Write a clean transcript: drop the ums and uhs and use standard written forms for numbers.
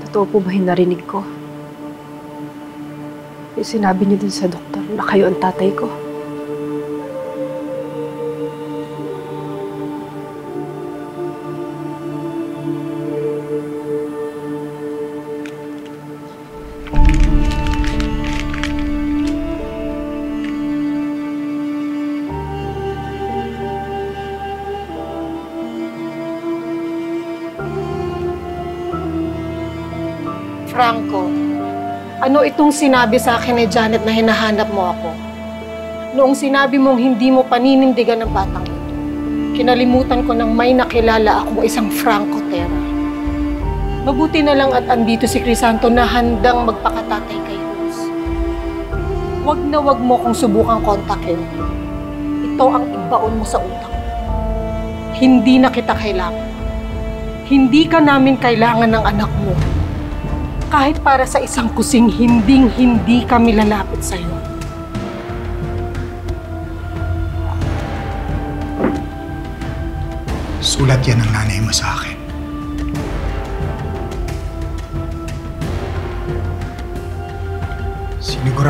Totoo po ba yung narinig ko? Yung sinabi niyo dun sa doktor na kayo ang tatay ko? Franco, ano itong sinabi sa akin ni Janet na hinahanap mo ako? Noong sinabi mong hindi mo paninindigan ng batang ito, kinalimutan ko nang may nakilala akong isang Franco Terra. Mabuti na lang at andito si Crisanto na handang magpakatatay kay Luz. Wag na wag mo kong subukang kontakin. Ito ang ibaon mo sa utak. Hindi na kita kailangan. Hindi ka namin kailangan ng anak mo. Kahit para sa isang kusing, hinding-hindi kami lalapit sa'yo. Sulat yan ng nanay mo sa akin.